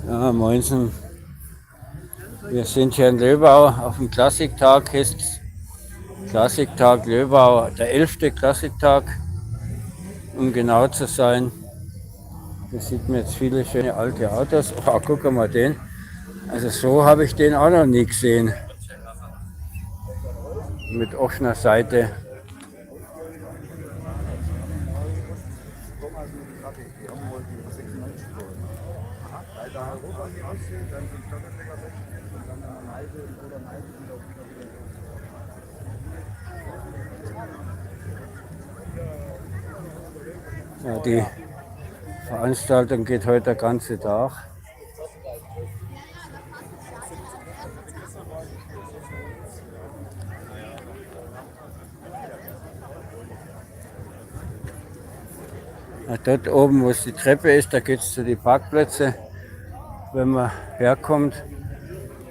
Ja, moinsen. Wir sind hier in Löbau auf dem Klassiktag. Ist Klassiktag Löbau, der 11. Klassiktag, um genau zu sein. Hier sieht man jetzt viele schöne alte Autos. Oh, guck mal den. Also so habe ich den auch noch nie gesehen. Mit offener Seite. Ja, die Veranstaltung geht heute der ganze Tag. Ja, dort oben, wo es die Treppe ist, da geht es zu den Parkplätzen. Wenn man herkommt,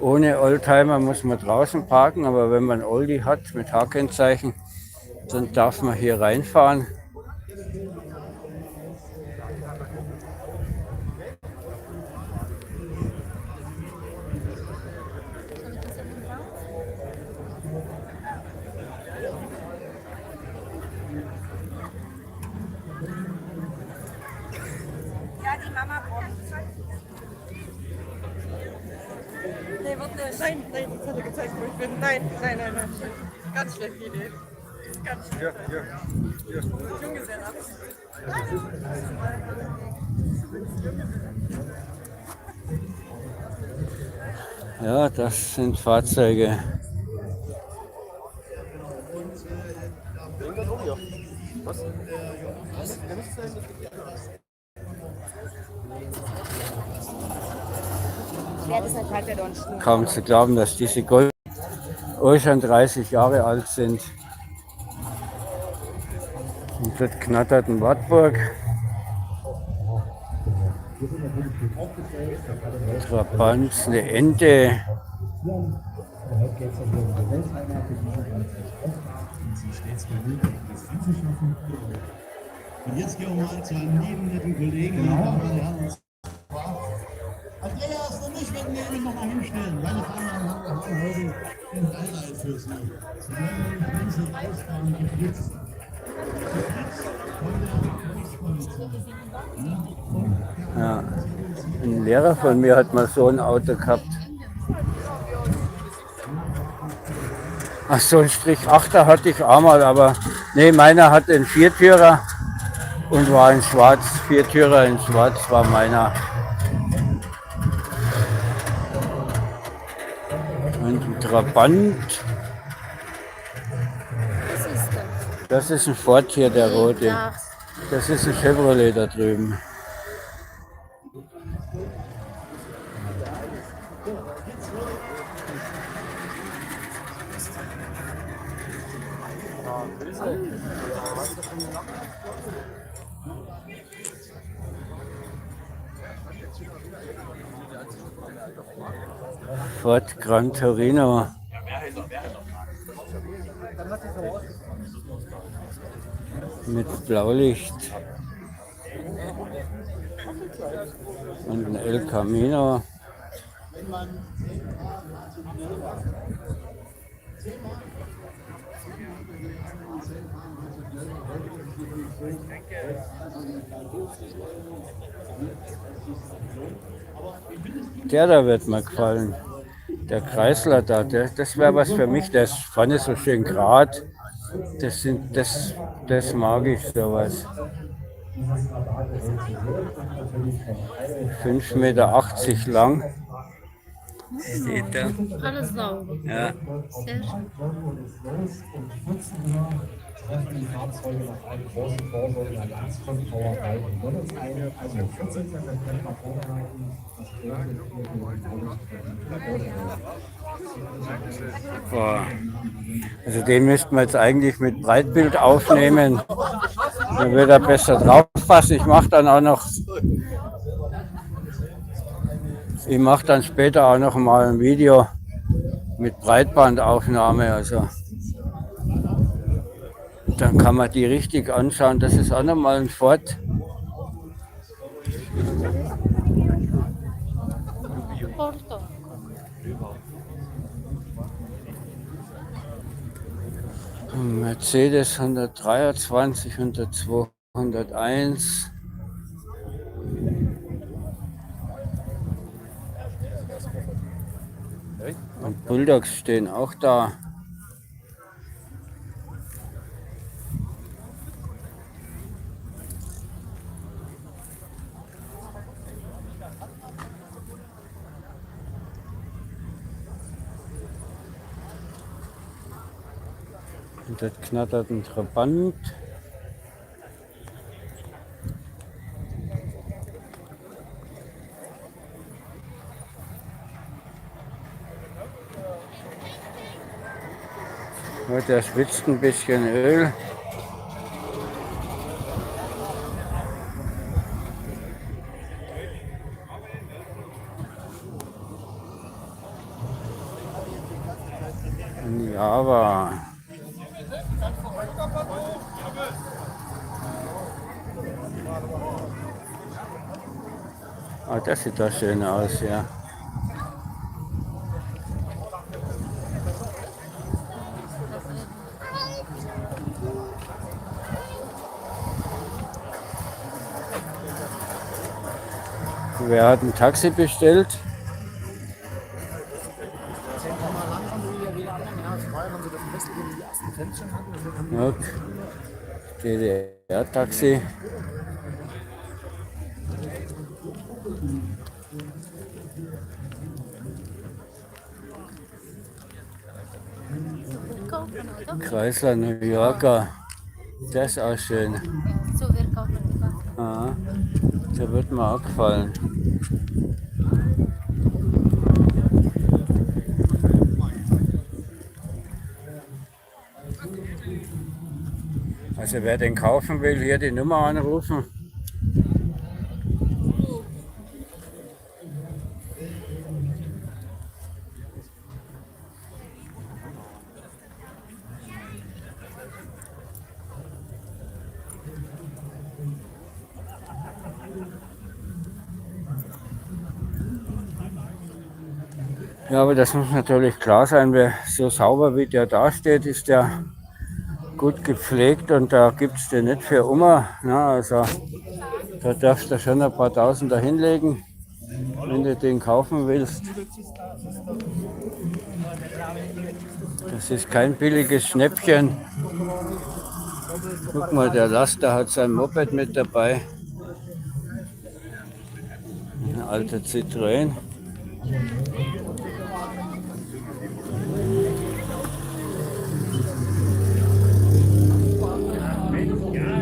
ohne Oldtimer muss man draußen parken, aber wenn man Oldie hat mit H-Kennzeichen, dann darf man hier reinfahren. Ja, die Mama braucht es. Nee, wird nicht. Nein, das hat er gezeigt, wo ich bin. Nein. Ganz schlechte Idee. Ganz schlecht. Ja. Junggesellenabschied. Ja, das sind Fahrzeuge. Kaum zu glauben, dass diese Golf auch schon 30 Jahre alt sind. Und dort knattert ein Wartburg. Trabant, eine Ente. Und jetzt gehen wir mal zu einem lieben netten Kollegen. Andreas und ich werden wir noch mal hinstellen. Meine Damen und Herren, haben heute ein Highlight für Sie. Sie werden die ganze Ausgaben geflitzt. Ja. Ein Lehrer von mir hat mal so ein Auto gehabt. Ach, so ein Strich 8er hatte ich auch mal, aber nee, meiner hatte einen Viertürer und war in Schwarz. Viertürer in Schwarz war meiner. Und ein Trabant. Das ist ein Ford hier, der rote. Das ist ein Chevrolet da drüben. Ford Gran Torino. Mit Blaulicht. Und ein El Camino. Der da wird mir gefallen. Der Kreisler da, das wäre was für mich. Der ist vorne so schön gerade. Das mag ich sowas. 5,80 Meter lang. Steht da. Alles sauber. Ja. Sehr schön. Treffen die Fahrzeuge nach einem großen Vorsorge der Landeskontrolle bei und wird uns eine, also 14. September vorbereiten, Boah. Also den müssten wir jetzt eigentlich mit Breitbild aufnehmen. Dann wird er besser drauf passen. Ich mache dann später auch noch mal ein Video mit Breitbandaufnahme. Also dann kann man die richtig anschauen. Das ist auch nochmal ein Ford. Porto. Mercedes 123 und der 201. Und Bulldogs stehen auch da. Und das knattert ein Trabant. Ja, der schwitzt ein bisschen Öl. Ein Java. Ah, das sieht doch schön aus, ja. Wer hat ein Taxi bestellt? Ja, DDR-Taxi. Chrysler New Yorker. Das ist auch schön. So, wir kaufen die Waffe. Ah, der wird mir auch gefallen. Also wer den kaufen will, hier die Nummer anrufen. Ja, aber das muss natürlich klar sein, wer so sauber wie der da steht, ist der gut gepflegt und da gibt es den nicht für Oma. Na, also da darfst du schon ein paar Tausender hinlegen, wenn du den kaufen willst. Das ist kein billiges Schnäppchen. Guck mal, der Laster hat sein Moped mit dabei. Ein alter Citroën.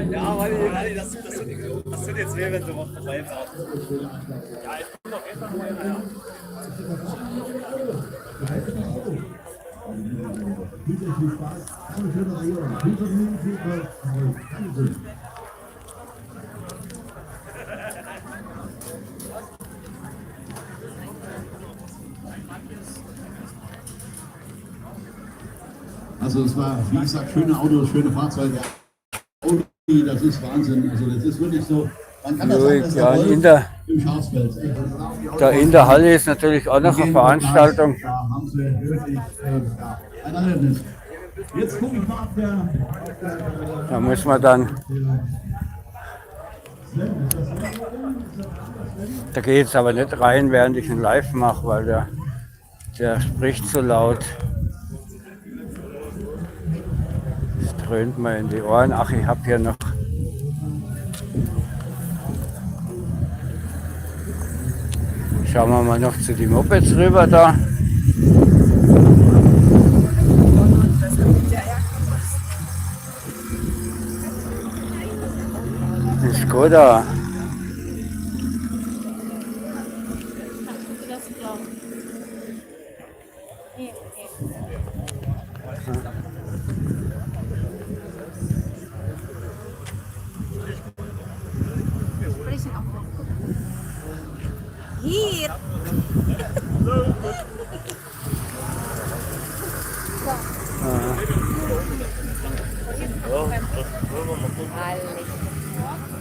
Ja, weil das sind jetzt während der Woche vorbei. Ja, ich bin auf jeden Fall mal. Also es war, wie gesagt, schöne Autos, schöne Fahrzeuge. Audi, das ist Wahnsinn. Also das ist wirklich so. Man kann das sagen, das ist Ja, Erfolg im Schafsfeld. da in der Halle ist natürlich auch noch eine Veranstaltung. Da haben sie wirklich ja, ein Erlebnis. Jetzt gucke ich mal ab der Da muss man dann. Da geht jetzt aber nicht rein, während ich einen Live mache, weil der spricht so laut. Das dröhnt mir in die Ohren. Ach, ich habe hier noch. Schauen wir mal noch zu den Mopeds rüber da. Ein Skoda. Das ist blau. Hier, hier. Sprechen auch. Hier.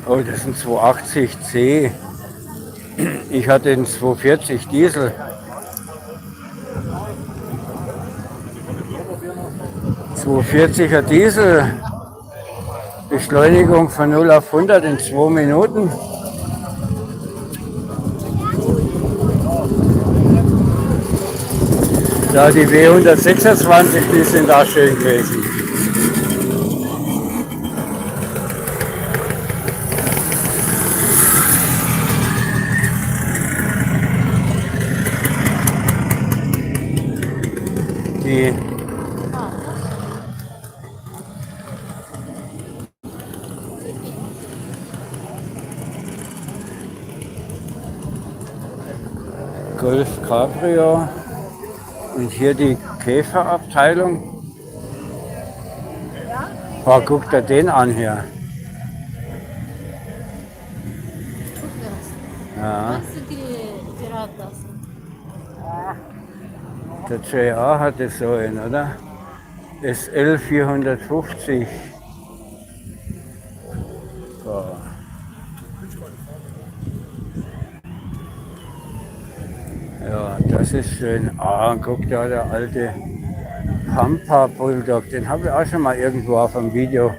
Oh, das ist ein 280C. Ich hatte den 240 Diesel. 240er Diesel. Beschleunigung von 0 auf 100 in 2 Minuten. Ja, die W126, die sind auch schön gewesen. Die Golf Cabrio und hier die Käferabteilung. Boah, guckt er den an hier. Ja, Kannst du die gerade lassen? der JA hatte so einen, oder? SL 450. Boah. Ja, das ist schön. Ah, und guck da, der alte Pampa Bulldog, den habe ich auch schon mal irgendwo auf einem Video.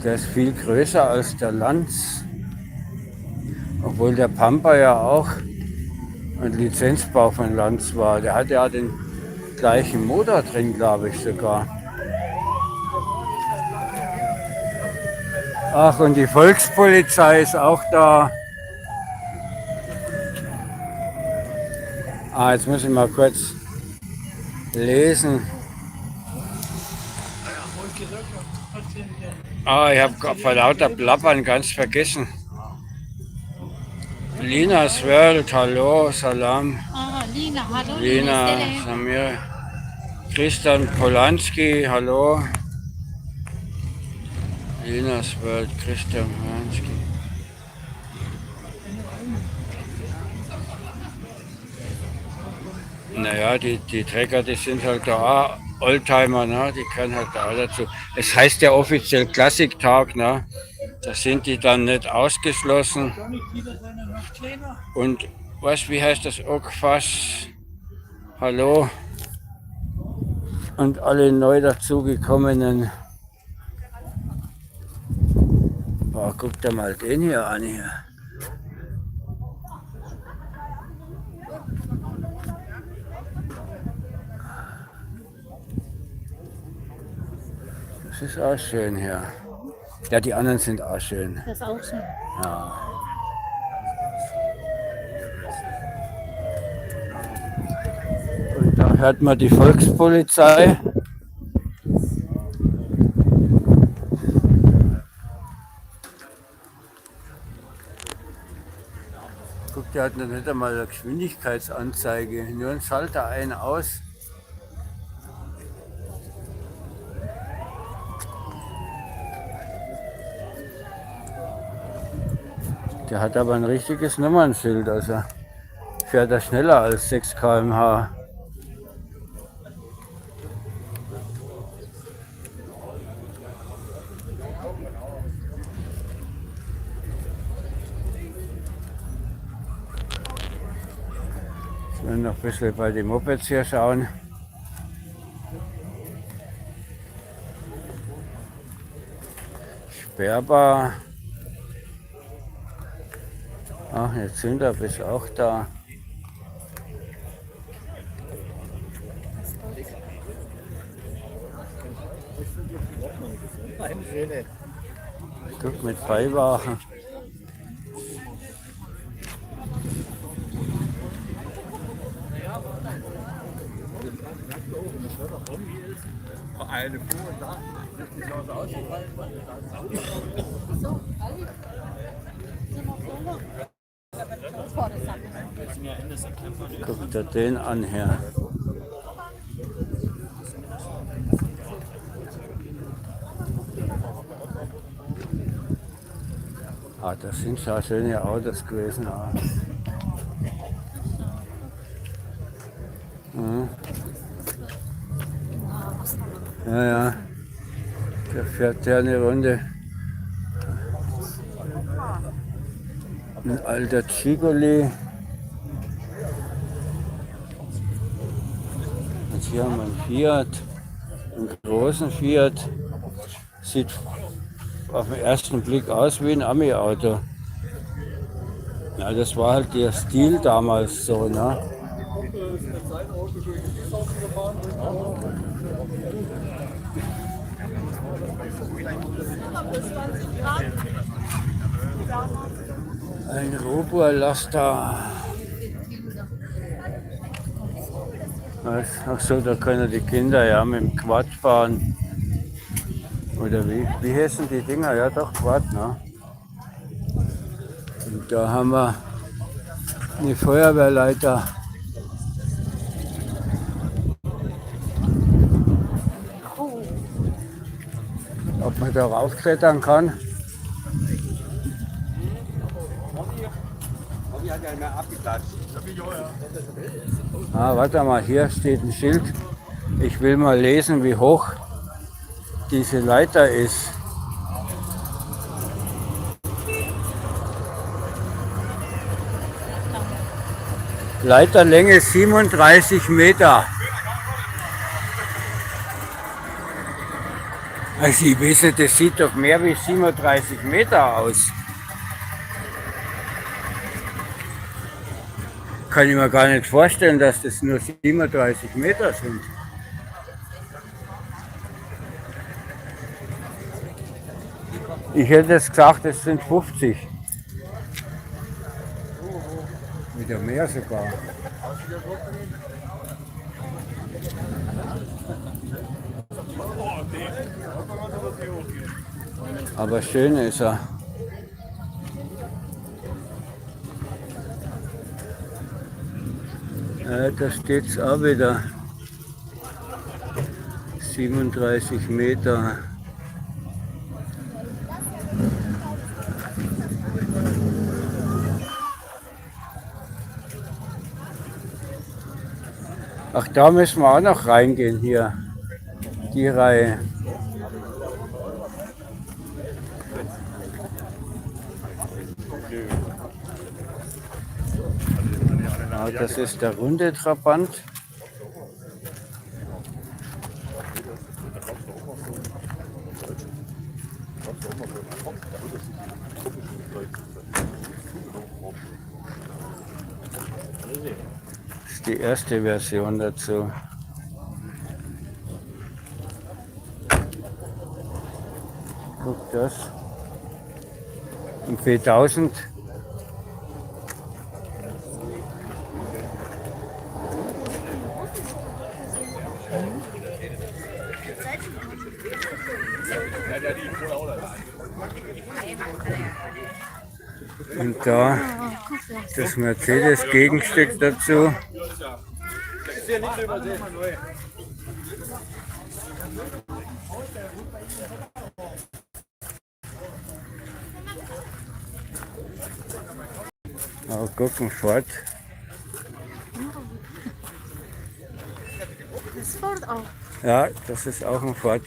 Der ist viel größer als der Lanz. Obwohl der Pampa ja auch ein Lizenzbau von Lanz war. Der hatte ja den gleichen Motor drin, glaube ich sogar. Ach, und die Volkspolizei ist auch da. Ah, jetzt muss ich mal kurz lesen. Ah, ich habe vor lauter Plappern ganz vergessen. Linas World, hallo, Salam. Ah, Lina, hallo. Lina, Stelle. Samir. Christian Polanski, hallo. Linas World, Christian Polanski. Naja, die Trecker, die sind halt da auch Oldtimer, ne? Die können halt da auch dazu. Es heißt ja offiziell Klassiktag, ne? Da sind die dann nicht ausgeschlossen. Und was, wie heißt das? Okfass, hallo. Und alle neu dazugekommenen. Boah, guck dir mal den hier an hier. Das ist auch schön hier. Ja, die anderen sind auch schön. Das ist auch schön. Ja. Und da hört man die Volkspolizei. Guck, der hat noch nicht einmal eine Geschwindigkeitsanzeige, nur ein Schalter ein aus. Der hat aber ein richtiges Nummernschild, also fährt er schneller als 6 km/h. Jetzt werden wir noch ein bisschen bei den Mopeds hier schauen. Sperrbar. Ach, der Zünder ist auch da. Guck, mit Beiwagen. Eine Fuhr und da richtig aus ausgefallen. Guck dir den an her. Ah, das sind schon schöne Autos gewesen. Ah. Mhm. Ja, ja. Der fährt ja eine Runde. Ein alter Cigoli. Jetzt hier haben wir einen Fiat, einen großen Fiat. Sieht auf den ersten Blick aus wie ein Ami-Auto. Ja, das war halt der Stil damals so, ne? Ein Robo-Laster. Was? Ach so, da können die Kinder ja mit dem Quad fahren. Oder wie? Wie heißen die Dinger? Ja doch, Quad, ne? Und da haben wir eine Feuerwehrleiter. Ob man da raufklettern kann? Ah, warte mal, hier steht ein Schild. Ich will mal lesen, wie hoch diese Leiter ist. Leiterlänge 37 Meter. Also ich weiß nicht, das sieht doch mehr wie 37 Meter aus. Kann ich mir gar nicht vorstellen, dass das nur 37 Meter sind. Ich hätte jetzt gesagt, es sind 50. Wieder mehr sogar. Aber schön ist er. Ja, da steht es auch wieder. 37 Meter. Ach, da müssen wir auch noch reingehen hier. Die Reihe. Ja, das ist der runde Trabant. Das ist die erste Version dazu. Guck das. Ein P1000. Und da das Mercedes-Gegenstück dazu. Aber gucken, Ford. Das Ford auch. Ja, das ist auch ein Ford.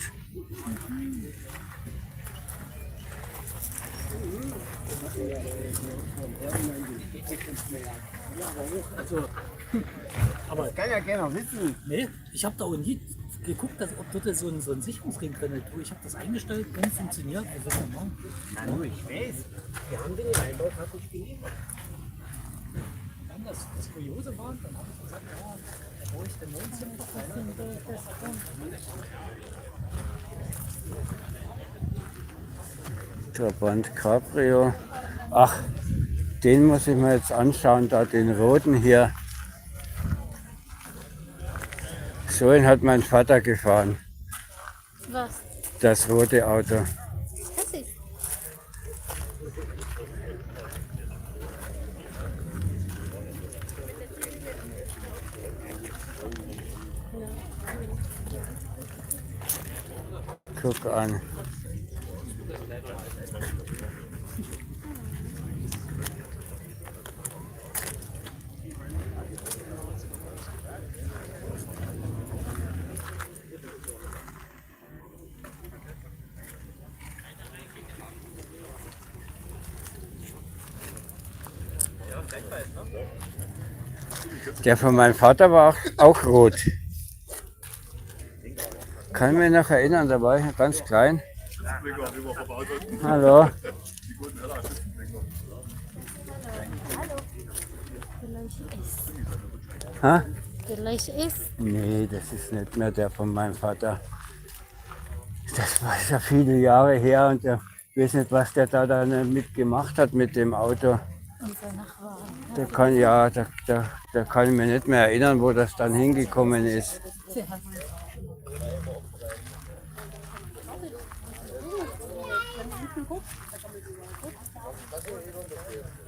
Aber das kann ja keiner wissen. Nee, ich habe da auch nie geguckt, ob dort so ein Sicherungsring drin ist. Ich habe das eingestellt, und funktioniert. Was soll man machen? Na nur, ich weiß. Wir haben den Einbau praktisch geliefert. Dann das Kuriose war, dann habe ich gesagt, ja, da brauche ich den Mondzimmer. Trabant Cabrio. Ach, den muss ich mir jetzt anschauen, da den roten hier. So einen hat mein Vater gefahren, Was? das rote Auto. Das ist. Guck an. Der von meinem Vater war auch rot. Kann mich noch erinnern, da war ich ganz klein. Hallo. Ha? Vielleicht ist. Nee, das ist nicht mehr der von meinem Vater. Das war ja viele Jahre her und ich weiß nicht, was der da mitgemacht hat mit dem Auto. Unser Nachbar. Da kann ich mich nicht mehr erinnern, wo das dann hingekommen ist.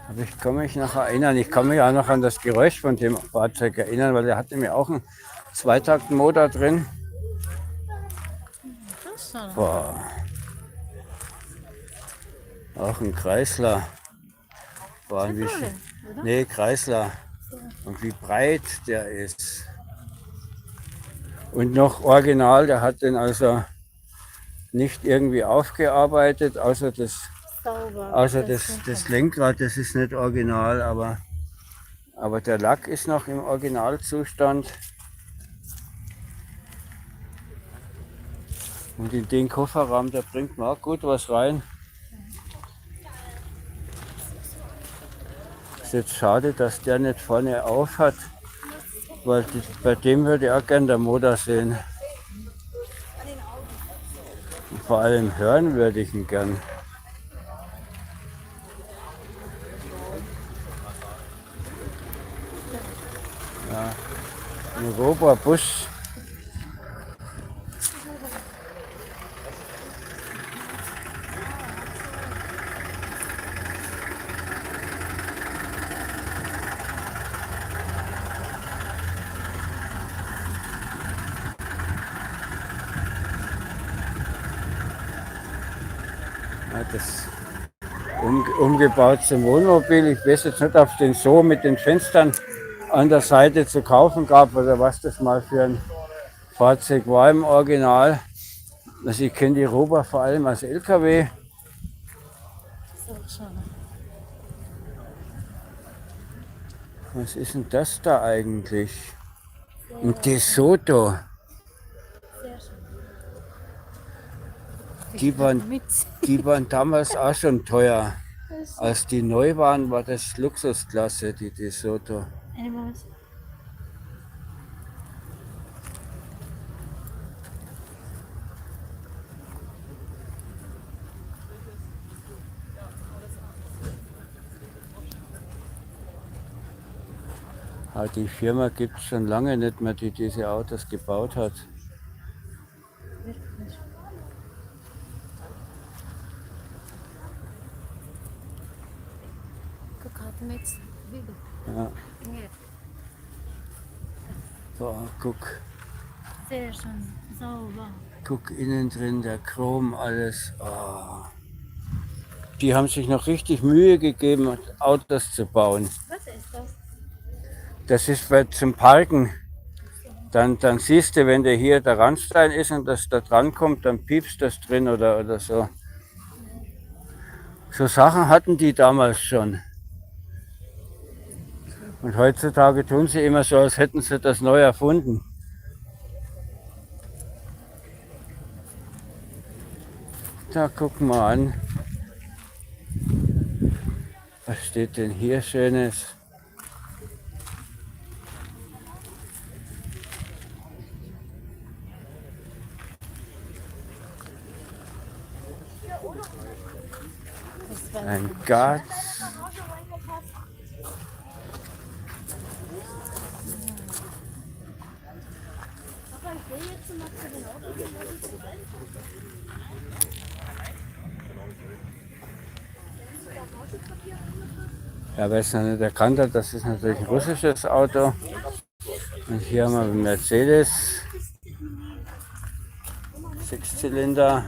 Aber ich kann mich noch erinnern, ich kann mich auch noch an das Geräusch von dem Fahrzeug erinnern, weil der hatte mir auch einen Zweitaktmotor drin. Boah. Auch ein Kreisler. Boah, nee, Kreisler. Und wie breit der ist. Und noch original, der hat den also nicht irgendwie aufgearbeitet, außer das Lenkrad, das ist nicht original, aber der Lack ist noch im Originalzustand. Und in den Kofferraum, da bringt man auch gut was rein. Ist jetzt schade, dass der nicht vorne auf hat, weil bei dem würde ich auch gerne den Motor sehen. Und vor allem hören würde ich ihn gern. Ja, ein Robobus. Ja, das umgebaut zum Wohnmobil. Ich weiß jetzt nicht, ob es den so mit den Fenstern an der Seite zu kaufen gab oder was das mal für ein Fahrzeug war im Original. Also ich kenne die Rober vor allem als LKW. Was ist denn das da eigentlich? Ein DeSoto. Die waren damals auch schon teuer. Als die neu waren, war das Luxusklasse, die DeSoto. Aber die Firma gibt es schon lange nicht mehr, die diese Autos gebaut hat. Ja. Boah, guck. Sehr schön, sauber. Guck innen drin, der Chrom, alles. Oh. Die haben sich noch richtig Mühe gegeben, Autos zu bauen. Was ist das? Das ist zum Parken. Dann siehst du, wenn der hier der Randstein ist und das da dran kommt, dann piepst das drin oder so. So Sachen hatten die damals schon. Und heutzutage tun sie immer so, als hätten sie das neu erfunden. Da gucken wir an. Was steht denn hier Schönes? Ein Gas. Ja, wer es noch nicht erkannt hat, das ist natürlich ein russisches Auto. Und hier haben wir einen Mercedes. 6-Zylinder.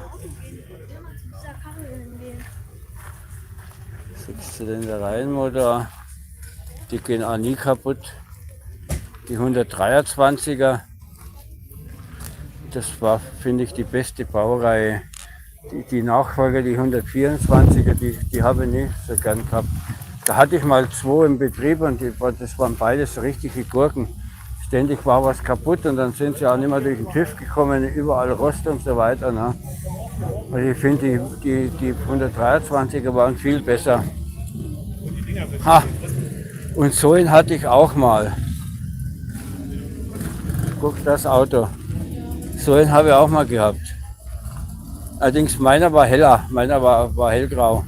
6-Zylinder Reihenmotor. Die gehen auch nie kaputt. Die 123er. Das war, finde ich, die beste Baureihe. Die Nachfolger, die 124er, die habe ich nicht so gern gehabt. Da hatte ich mal 2 im Betrieb und das waren beides richtige Gurken. Ständig war was kaputt und dann sind sie auch nicht mehr durch den TÜV gekommen, überall Rost und so weiter. Ne? Also ich finde, die 123er waren viel besser. Ha. Und so einen hatte ich auch mal. Guck, das Auto. So einen habe ich auch mal gehabt. Allerdings meiner war heller, meiner war hellgrau.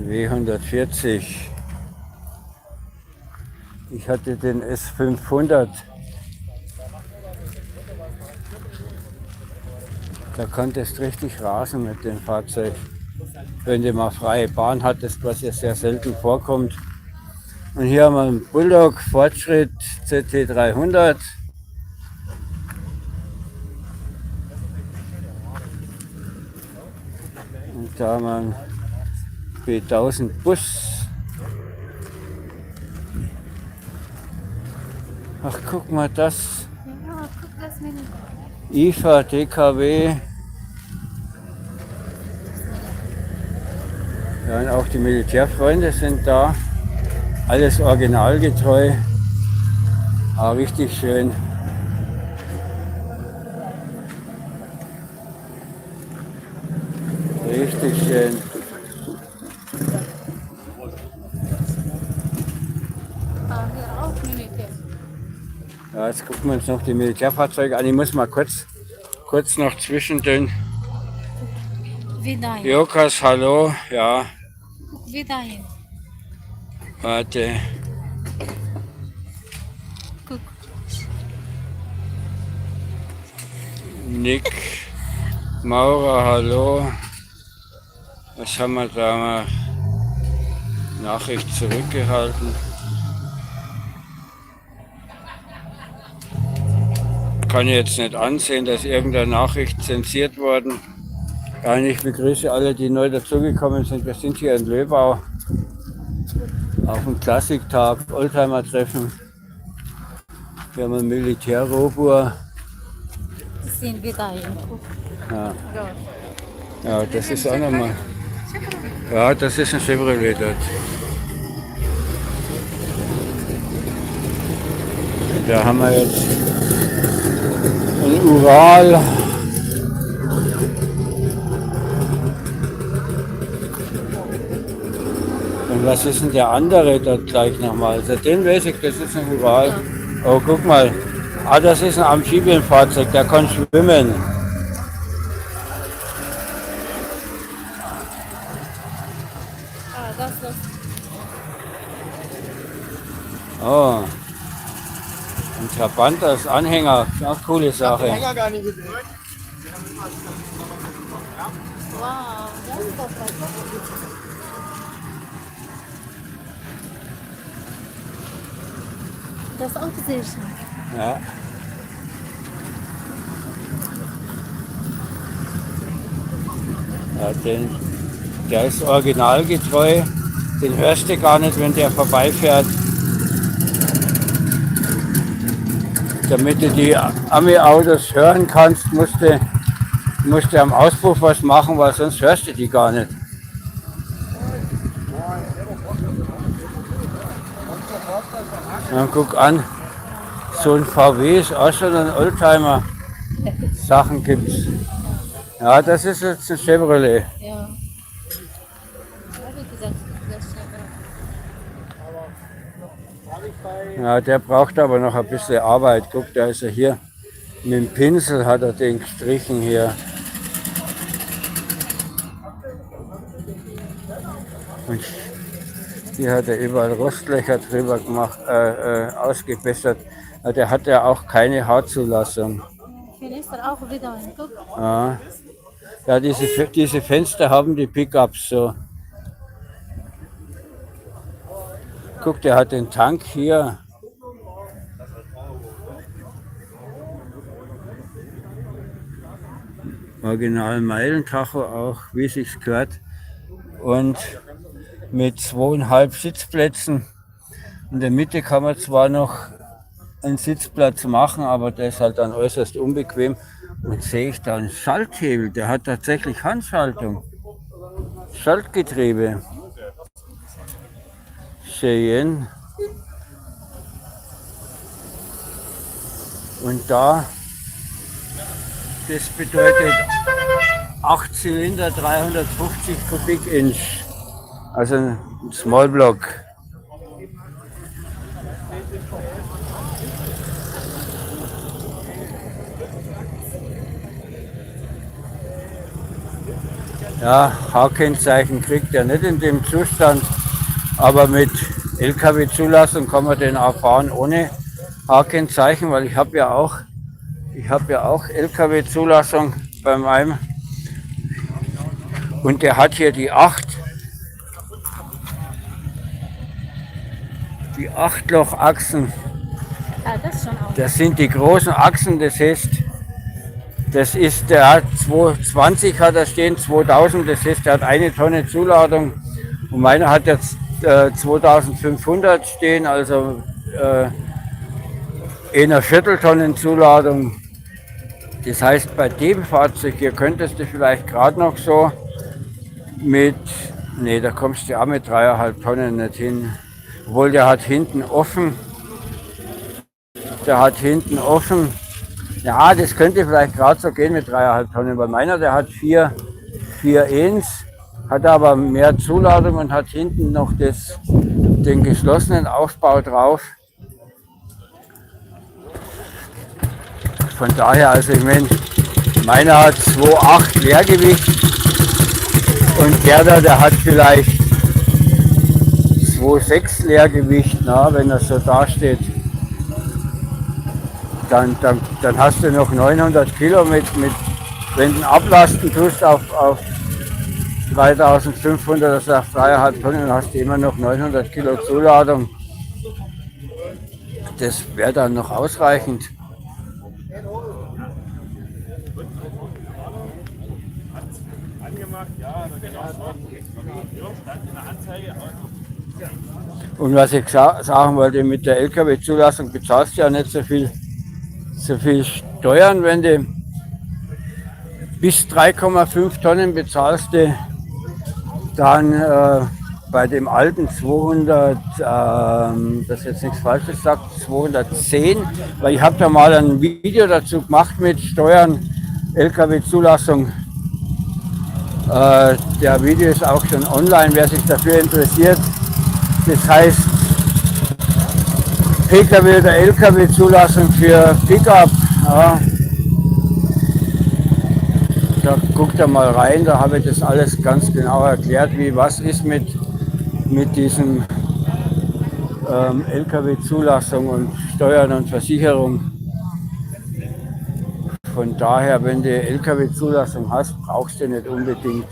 W140. Ich hatte den S500. Da konntest du richtig rasen mit dem Fahrzeug. Wenn du mal freie Bahn hattest, was ja sehr selten vorkommt. Und hier haben wir einen Bulldog Fortschritt CT300. Und da haben wir einen B1000 Bus. Ach, guck mal das. Ja, guck das mir nicht. IFA, DKW. Ja, und auch die Militärfreunde sind da. Alles originalgetreu. Aber richtig schön. Richtig schön. Ah, hier auch Militär. Ja, jetzt gucken wir uns noch die Militärfahrzeuge an. Ich muss mal kurz noch zwischen den Wie dahin. Jokas, hallo. Ja, Guck wie dahin. warte. Guck. Nick, Maurer, hallo. Was haben wir da mal? Nachricht zurückgehalten. Kann ich jetzt nicht ansehen, dass irgendeine Nachricht zensiert worden. Ja, und ich begrüße alle, die neu dazugekommen sind. Wir sind hier in Löbau auf dem Klassiktag, Oldtimer-Treffen. Wir haben einen Militärroboter. Sehen wir dahin. Guck. Ja. Ja, das ist auch nochmal. Ja, das ist ein Chevrolet dort. Da haben wir jetzt einen Ural. Und was ist denn der andere dort gleich nochmal? Also den weiß ich, das ist ein Ural. Oh, guck mal. Ah, das ist ein Amphibienfahrzeug, der kann schwimmen. Ah, das. Oh. Ein Trabant als Anhänger, auch eine coole Sache. Wow, das ist doch was. Das ist auch sehr schön. Ja. Ja, der ist originalgetreu. Den hörst du gar nicht, wenn der vorbeifährt. Damit du die Ami-Autos hören kannst, musst du am Auspuff was machen, weil sonst hörst du die gar nicht. Dann guck an, so ein VW ist auch schon ein Oldtimer. Sachen gibt's. Ja, das ist jetzt ein Chevrolet. Ja. Wie gesagt, das ist Ja, der braucht aber noch ein bisschen Arbeit. Guck, da ist er hier. Mit dem Pinsel hat er den gestrichen hier. Und hier hat er überall Rostlöcher drüber gemacht, ausgebessert. Der hat ja auch keine Hautzulassung. Fenster auch wieder hin. Guck. Ja, ja diese Fenster haben die Pickups so. Guck, der hat den Tank hier. Original Meilentacho auch, wie sich's gehört. Und mit 2,5 Sitzplätzen. In der Mitte kann man zwar noch einen Sitzplatz machen, aber der ist halt dann äußerst unbequem. Und sehe ich da einen Schalthebel, der hat tatsächlich Handschaltung. Schaltgetriebe. Cheyenne. Und da, das bedeutet 8 Zylinder, 350 Kubik-Inch. Also ein Small Block. Ja, H-Kennzeichen kriegt er nicht in dem Zustand, aber mit LKW-Zulassung kann man den auch fahren ohne H-Kennzeichen, weil ich habe ja auch LKW-Zulassung bei meinem und der hat hier die 8 Lochachsen. Ja, das ist schon auch. Das sind die großen Achsen, das heißt, der hat 220 hat er stehen, 2000, das heißt, der hat 1 Tonne Zuladung und meiner hat jetzt 2500 stehen, also eine Vierteltonnen Zuladung. Das heißt, bei dem Fahrzeug hier könntest du vielleicht gerade noch so mit, nee, da kommst du auch mit 3,5 Tonnen nicht hin, obwohl der hat hinten offen. Ja, das könnte vielleicht gerade so gehen mit 3,5 Tonnen. Bei meiner, der hat 4,1, hat aber mehr Zuladung und hat hinten noch den geschlossenen Aufbau drauf. Von daher, also ich meine, meiner hat 2,8 Leergewicht und der hat vielleicht 2,6 Leergewicht, na, wenn er so dasteht. Dann hast du noch 900 Kilo mit wenn du ablasten tust auf 3500, also auf 3,5 Tonnen, dann hast du immer noch 900 Kilo Zuladung. Das wäre dann noch ausreichend. Und was ich sagen wollte, mit der LKW-Zulassung bezahlst du ja nicht so viel Steuern, wenn du bis 3,5 Tonnen bezahlst du dann bei dem alten 200, das jetzt nichts Falsches sagt, 210, weil ich habe da mal ein Video dazu gemacht mit Steuern, LKW-Zulassung. Der Video ist auch schon online, wer sich dafür interessiert. Das heißt, PKW oder LKW-Zulassung für Pickup. Ja. Da guckt er mal rein, da habe ich das alles ganz genau erklärt, wie was ist mit diesem LKW-Zulassung und Steuern und Versicherung. Von daher, wenn du LKW-Zulassung hast, brauchst du nicht unbedingt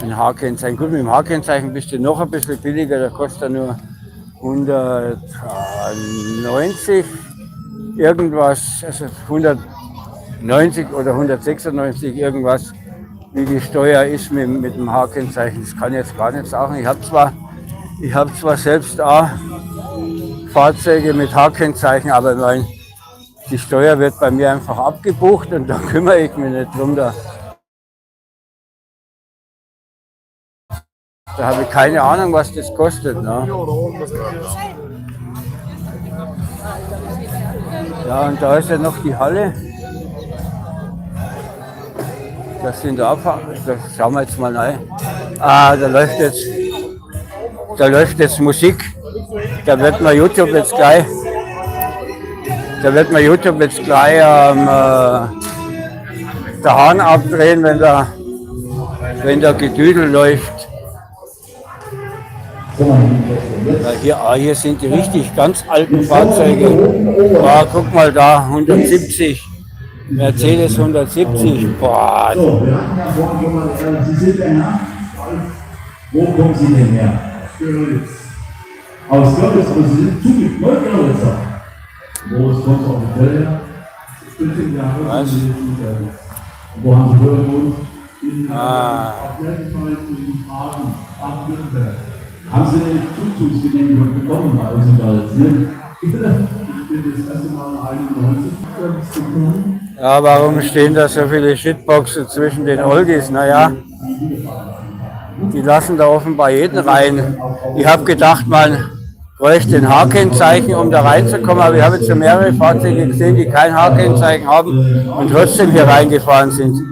ein H-Kennzeichen. Gut, mit dem H-Kennzeichen bist du noch ein bisschen billiger, da kostet er nur 190 irgendwas, also 190 oder 196 irgendwas, wie die Steuer ist mit dem H-Kennzeichen. Das kann ich jetzt gar nicht sagen. Ich habe zwar selbst auch Fahrzeuge mit H-Kennzeichen, aber die Steuer wird bei mir einfach abgebucht und da kümmere ich mich nicht drum. Da habe ich keine Ahnung, was das kostet. Ne? Ja, und da ist ja noch die Halle. Das sind da schauen wir jetzt mal rein. Da läuft jetzt Musik. Da wird man YouTube jetzt gleich der Hahn abdrehen, wenn der Gedüdel läuft. Hier sind die richtig ganz alten Fahrzeuge. Guck mal da, 170. Mercedes 170. Boah. So, wir haben da vorne jemanden, Sie sind der Herr. Wo kommen Sie denn her? Görlitz. Aus Görlitz, aber Sie sind zugegeben, Görlitzer. Wo ist sonst auf dem Feld her? Was? Wo haben Sie vorher gewohnt? In Haben Sie eine Zuzugsgenehmigung bekommen bei uns in Görlitz? Ja, warum stehen da so viele Shitboxen zwischen den Oldies? Naja, die lassen da offenbar jeden rein. Ich habe gedacht, man bräuchte ein H-Kennzeichen, um da reinzukommen, aber ich habe jetzt schon mehrere Fahrzeuge gesehen, die kein H-Kennzeichen haben und trotzdem hier reingefahren sind.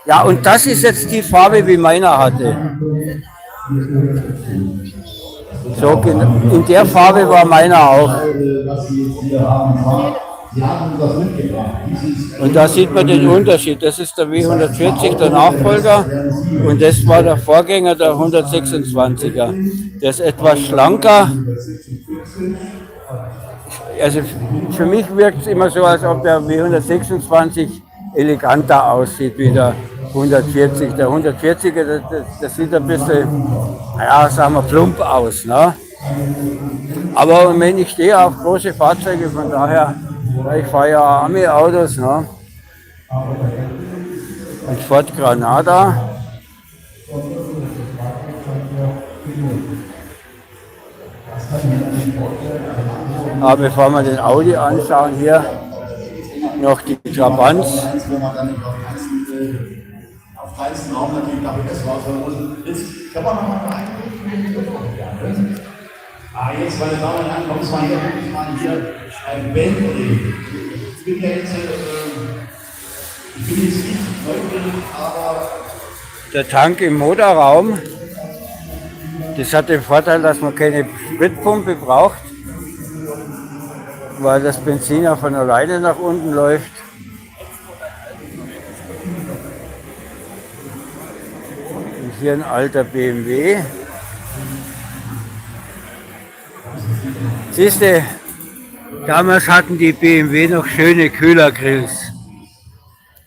Ja, und das ist jetzt die Farbe, wie meiner hatte. So, in der Farbe war meiner auch. Und da sieht man den Unterschied. Das ist der W140, der Nachfolger, und das war der Vorgänger, der 126er. Der ist etwas schlanker. Also für mich wirkt es immer so, als ob der W126 eleganter aussieht wie der 140. Der 140er, das sieht ein bisschen, naja, sagen wir, plump aus. Ne? Aber im Moment, ich stehe auf große Fahrzeuge, von daher, ich fahre ja Army-Autos. Ne? Ein Ford Granada. Aber bevor wir den Audi anschauen, hier noch die Trabant. Auf kleinsten Raum natürlich, glaube ich, das war von uns. Jetzt können wir noch mal rein. Jetzt, meine Damen und Herren, kommt es mal hier, ein Bentley. Ich bin jetzt nicht neugierig, aber. Der Tank im Motorraum, das hat den Vorteil, dass man keine Spritpumpe braucht, weil das Benzin ja von alleine nach unten läuft. Und hier ein alter BMW. Siehst du, damals hatten die BMW noch schöne Kühlergrills.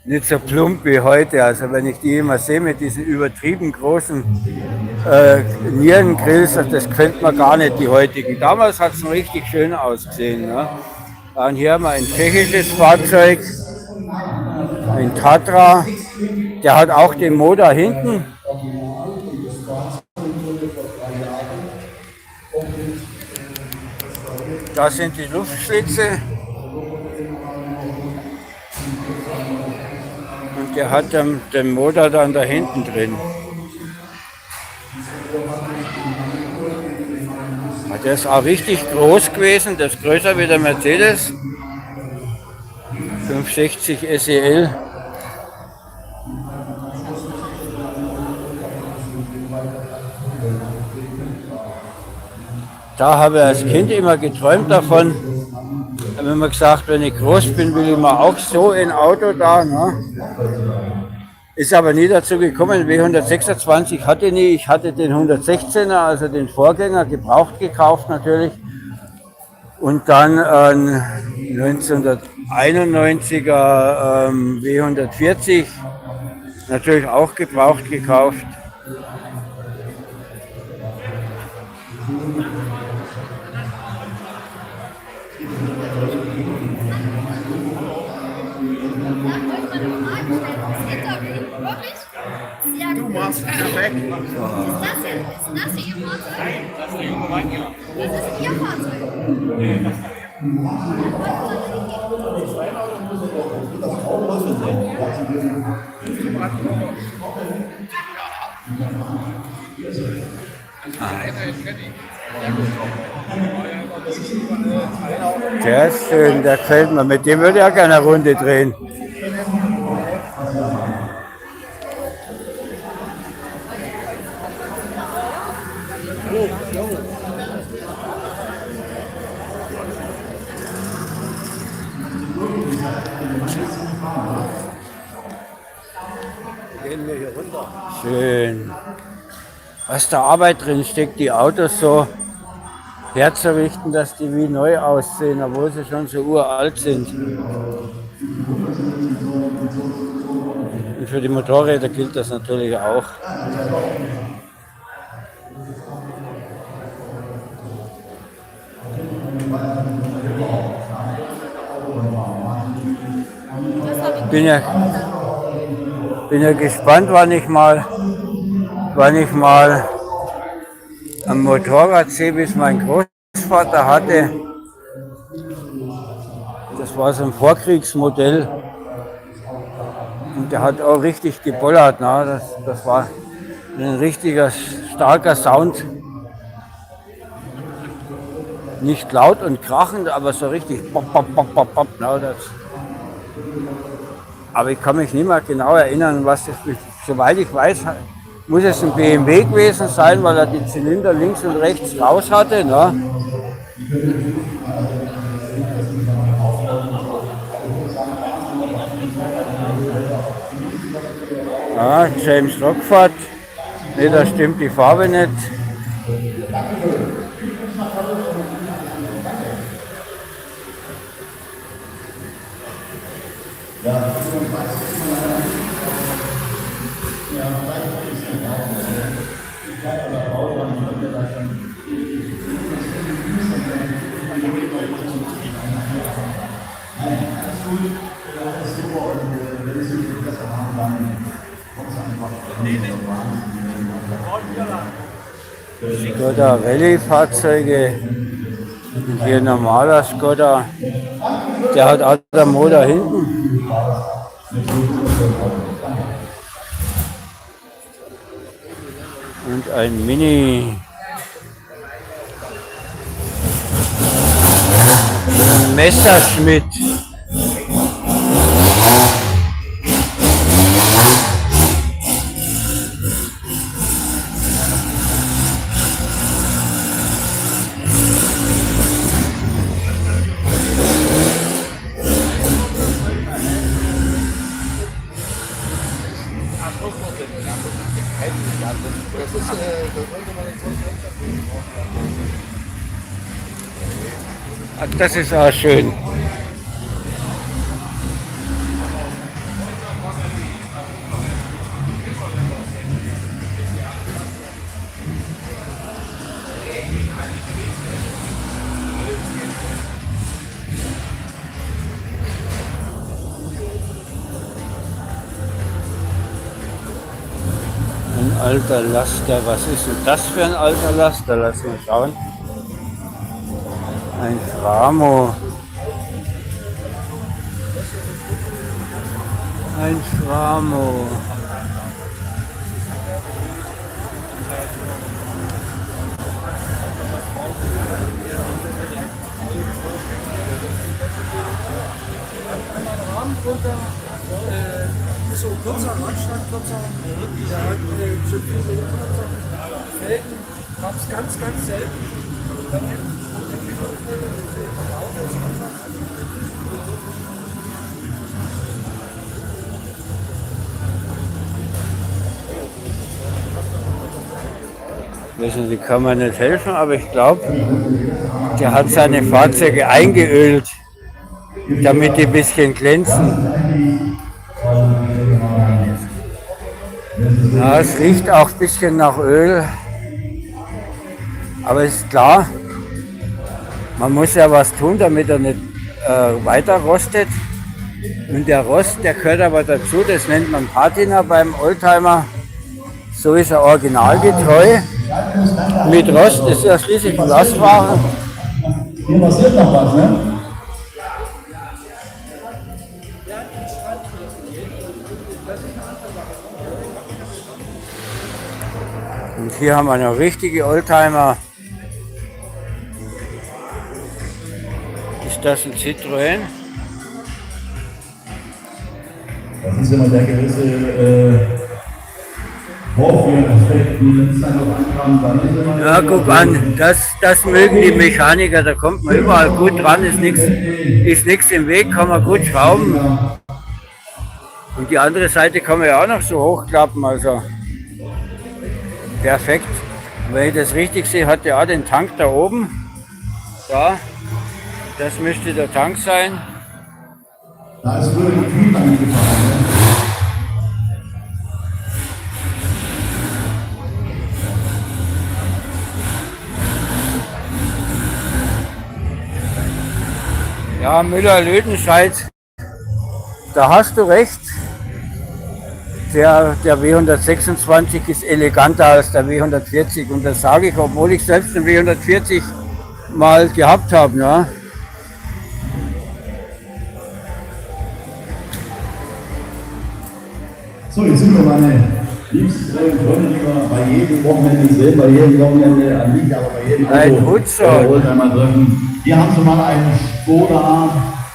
Nicht so plump wie heute. Also wenn ich die immer sehe mit diesen übertrieben großen Nierengrills, das gefällt mir gar nicht, die heutigen. Damals hat es noch richtig schön ausgesehen. Ne? Und hier haben wir ein tschechisches Fahrzeug, ein Tatra. Der hat auch den Motor hinten. Da sind die Luftschlitze. Und der hat den Motor dann da hinten drin. Der ist auch richtig groß gewesen, das ist größer wie der Mercedes. 560 SEL. Da habe ich als Kind immer geträumt davon. Da habe ich mir gesagt, wenn ich groß bin, will ich mal auch so ein Auto da. Ne? Ist aber nie dazu gekommen. W126 hatte ich nie. Ich hatte den 116er, also den Vorgänger, gebraucht gekauft natürlich. Und dann 1991er W140, natürlich auch gebraucht gekauft. Du machst perfekt. Ist das hier Ihr Fahrzeug? Nein, das ist der junge Mann hier. Das ist Ihr Fahrzeug? Nee, das ist der ist schön, der gefällt mir. Mit dem würde ich auch gerne eine Runde drehen. Gehen wir hier runter. Schön. Was da Arbeit drin steckt, die Autos so herzurichten, dass die wie neu aussehen, obwohl sie schon so uralt sind. Und für die Motorräder gilt das natürlich auch. Bin ja gespannt, wann ich mal am Motorrad sehe, wie es mein Großvater hatte. Das war so ein Vorkriegsmodell. Und der hat auch richtig gebollert. Ne? Das war ein richtiger starker Sound. Nicht laut und krachend, aber so richtig pop, pop, pop, pop, pop. Ne? Aber ich kann mich nicht mehr genau erinnern, was das ist. Soweit ich weiß, muss es ein BMW gewesen sein, weil er die Zylinder links und rechts raus hatte. Ne? Ja, James Rockford. Ne, da stimmt die Farbe nicht. Skoda Rallye-Fahrzeuge. Und hier ein normaler Skoda. Der hat auch den Motor hinten. Und ein Mini. Ein Messerschmitt. Ach, das ist auch schön. Ein alter Laster. Was ist denn das für ein alter Laster? Lass mal schauen. Ein Framo. Ein Framo. So kurzer Radstand, kurzer, der hat schon viele Felgen, gab es ganz, ganz selten. Wissen Sie, kann man nicht helfen, aber ich glaube, der hat seine Fahrzeuge eingeölt, damit die ein bisschen glänzen. Ja, es riecht auch ein bisschen nach Öl, aber ist klar, man muss ja was tun, damit er nicht weiter rostet. Und der Rost, der gehört aber dazu, das nennt man Patina beim Oldtimer. So ist er originalgetreu. Mit Rost ist er schließlich Lastwagen. Hier passiert noch was, ne? Und hier haben wir noch richtige Oldtimer. Ist das ein Citroën? Das ist immer der gewisse Vorführungsaspekt, die uns dann noch ankamen. Dann ist immer Ja, guck an, das mögen die Mechaniker, da kommt man überall gut dran, ist nichts im Weg, kann man gut schrauben. Und die andere Seite kann man ja auch noch so hochklappen, also perfekt. Wenn ich das richtig sehe, hat der auch den Tank da oben. Da, das müsste der Tank sein. Da ist früher die Kühe angefahren. Ja, Müller-Lödenscheid, da hast du recht. Der W126 ist eleganter als der W140 und das sage ich, obwohl ich selbst den W140 mal gehabt habe. Ne? So, jetzt sind wir meine liebsten Freunde, die wir bei jedem Wochenende sehen, bei jedem Wochenende an mich, aber bei jedem Ein Hutzer. Oldtimer treffen. Hier haben sie mal einen Skoda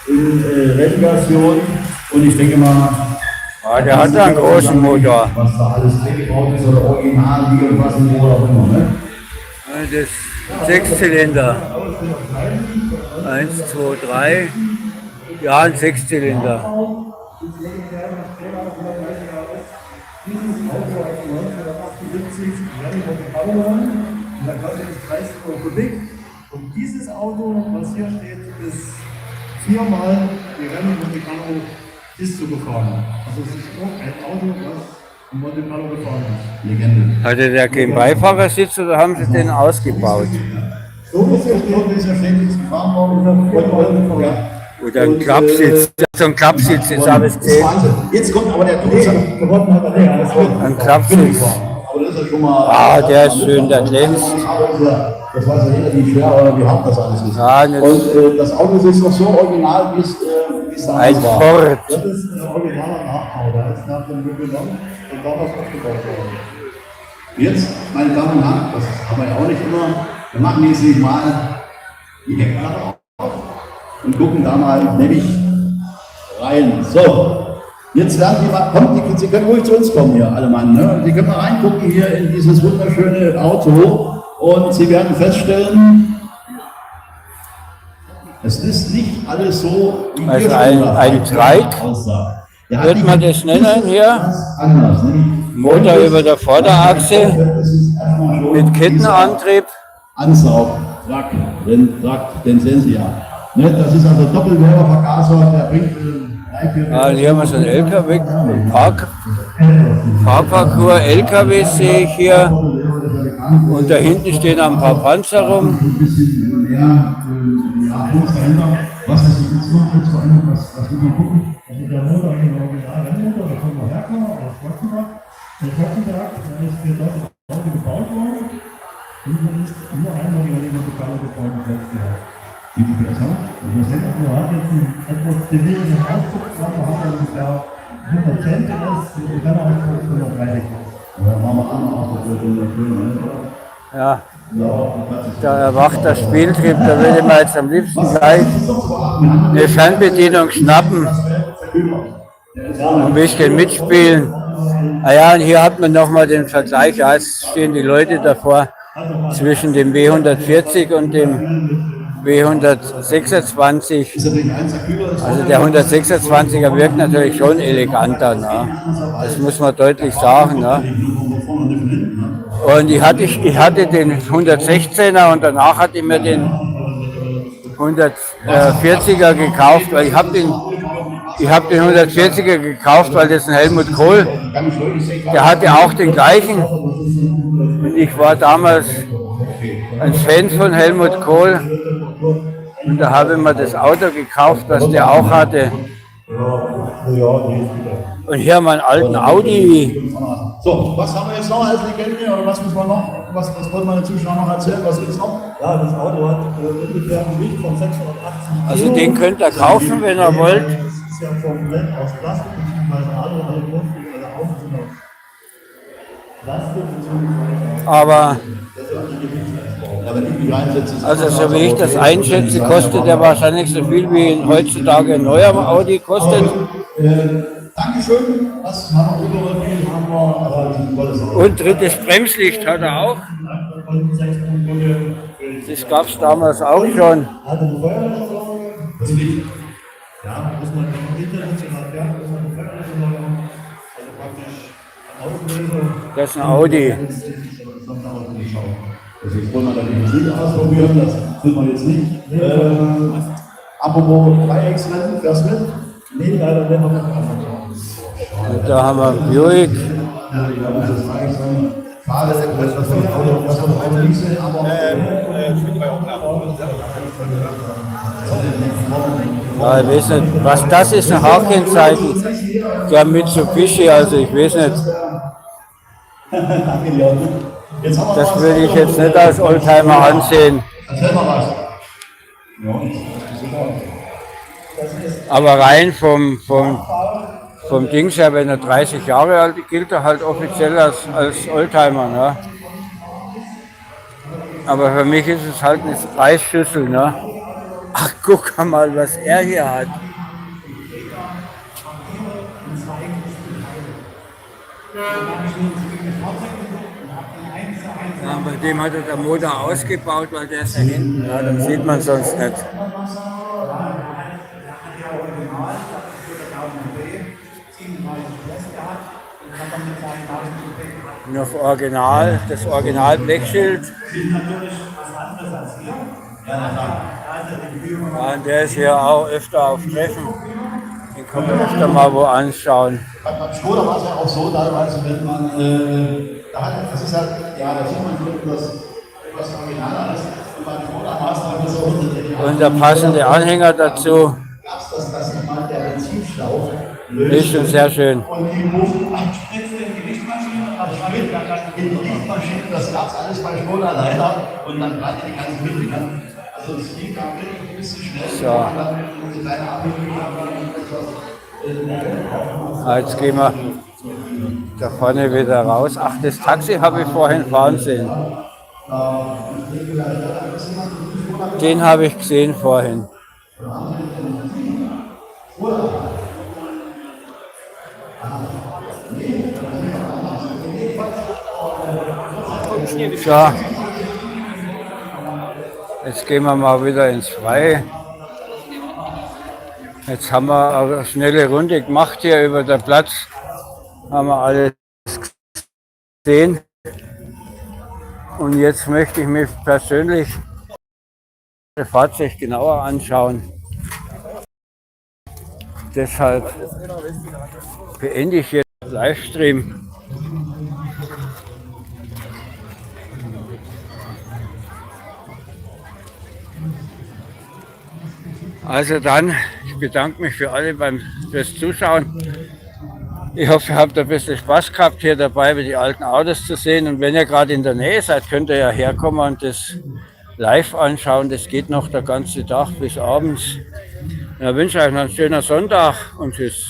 in Rennversion und ich denke mal, Der hat einen großen Motor. was da alles eingebaut ist oder original, wie und was und wo auch immer. Ne? Das 6-Zylinder. 1, 2, 3. Ja, ein 6-Zylinder. Und dieses Auto, was hier steht, ist viermal die Rennen Monte Carlo Piste gefahren. Also es ist auch ein Auto, das in Monte Carlo gefahren ist. Legende. Hatte der keinen Beifahrersitz oder haben sie den ausgebaut? So ist ja ständig gefahren worden. Ja. Oder ein Klappsitz. So ein Klappsitz ist alles Das ist 10. Wahnsinn. Jetzt kommt aber der Tochter. Gewonnen hat er nicht, alles gut. Ein Klappsitz. Aber das ist ja schon mal. Ah, der ist schön, der glänzt. Das weiß ja jeder, wie schwer aber wir haben das alles ist. Ja, das- Und das Auto ist jetzt noch so original, wie es damals Ein war. Ford. Das ist ein originaler Nachbau, der ist nach dem genommen und damals aufgebaut worden. Jetzt, meine Damen und Herren, das haben wir ja auch nicht immer, wir machen jetzt nicht mal die Heckklappe auf und gucken da mal nämlich rein. So, jetzt werden Sie mal, kommt, Sie können ruhig zu uns kommen hier, alle Mann. Ne? Sie können mal reingucken hier in dieses wunderschöne Auto und Sie werden feststellen, es ist nicht alles so, wie Also wir ein- schon da ein Trike, aussah. Der hat wird die- man das nennen hier? ganz anders, nämlich Motor über der Vorderachse Das ist erstmal schon mit dieser Kettenantrieb. Ansaugtrakt, den sehen Sie ja. Ne, das ist also Doppelwerbervergaser, der bringt Ah, hier haben wir so einen LKW, Parkparcours, LKW sehe ich hier. Und da hinten stehen ein paar Panzer rum. ein bisschen mehr dahinter. Was ist jetzt noch kurz verändert? Was will man gucken? Also der Motor ist ein Original-Rennmotor, der kommt noch herkommen, aus Schwarzenberg. Der Schwarzenberg, der ist für das Auto gebaut worden. Und man ist nur einmal über den Monte Carlo gefahren und selbst gehabt. Wie viel PS haben? Wir sind also, hat jetzt einen etwas definierten Ausdruck, hat ungefähr 110 PS, und dann Ausdruck 130 PS. Ja, machen wir an, auch das wird wunderschön. Ja, Ja, da erwacht der Spieltrieb. Da würde man jetzt am liebsten gleich eine Fernbedienung schnappen und ein bisschen mitspielen. Ah ja, und hier hat man nochmal den Vergleich. Ja, jetzt stehen die Leute davor zwischen dem W140 und dem W126. ist natürlich eins der Kühler. Also der 126er wirkt natürlich schon eleganter. Ne? Das muss man deutlich sagen. Ne? Und ich hatte den 116er und danach hatte ich mir den 140er gekauft, weil ich habe den 140er gekauft, weil das ein Helmut Kohl, der hatte auch den gleichen. Und ich war damals ein Fan von Helmut Kohl und da habe ich mir das Auto gekauft, was der auch hatte. Und hier haben wir einen alten Audi. So, was haben wir jetzt noch als Legende oder was müssen wir noch? Was wollen wir den Zuschauern noch erzählen? Was ist noch? Ja, das Auto hat ungefähr ein Gewicht von 680 Also den könnt ihr kaufen, wenn ihr wollt. Das ist ja komplett aus Plastik, beziehungsweise alle Grundstücke, alle Autos sind aus Plastik, beziehungsweise Aber Ja, wenn ich mich einsetze, ist also so wie ich das einschätze, kostet der wahrscheinlich so viel wie heutzutage ein neuer Audi kostet. Dankeschön. Was haben wir überall? Haben wir, aber das ist ein tolles Auto. Und drittes Bremslicht hat er auch. Das gab es damals auch schon. hat eine Feuerwehrversorgung. Ja, muss man international werden, muss man eine Feuerwehrversorgung. Also praktisch Auslösung. Das ist ein Audi. Also jetzt wollen wir dann nicht ausprobieren, das will man jetzt nicht. Apropos Dreiecksrennen, fährst du mit? Nee, leider nicht. Und da haben wir Buick. Schade, dass wir das Auto nicht sehen, aber Ja, ich weiß nicht, was das ist, ein Haarkennzeichen. Der Mitsubishi, also ich weiß nicht. danke dir. Jetzt haben wir Das was. würde ich jetzt nicht als Oldtimer ansehen. Erzähl mal was. Ja, Aber rein vom vom Dings her, wenn er 30 Jahre alt ist, gilt er halt offiziell als Oldtimer. Ne? Aber für mich ist es halt eine Preisschüssel. Ne? Ach, guck mal, was er hier hat. Ja, bei dem hat er der Motor ausgebaut, weil der ist da hinten. Ja, dann sieht man sonst nicht. Noch Original, das Original Bleckschild. Ja, und der ist hier auch öfter auf Treffen. Den kann man öfter mal wo anschauen. Beim Skoda war es ja auch so, teilweise, wenn man, das ist halt, ja, da sieht man nur das Original ist. Und beim Skoda war es dann so unter Und der passende Anhänger dazu dass nochmal der Benzinschlauch ist schon sehr schön. Und die Mofen abspritzt in die Lichtmaschine, in die Lichtmaschine, das gab es alles bei Skoda leider. Und dann brannte die ganze Mitte. Also es ging da wirklich ein bisschen schnell. So. Jetzt gehen wir da vorne wieder raus. Ach, das Taxi habe ich vorhin fahren sehen. Den habe ich gesehen vorhin. So. Jetzt gehen wir mal wieder ins Freie. Jetzt haben wir eine schnelle Runde gemacht hier über den Platz. Haben wir alles gesehen. Und jetzt möchte ich mich persönlich das Fahrzeug genauer anschauen. Deshalb beende ich jetzt den Livestream. Also dann, ich bedanke mich für alle fürs Zuschauen. Ich hoffe, ihr habt ein bisschen Spaß gehabt, hier dabei die alten Autos zu sehen. Und wenn ihr gerade in der Nähe seid, könnt ihr ja herkommen und das live anschauen. Das geht noch der ganze Tag bis abends. Ich wünsche euch noch einen schönen Sonntag und tschüss.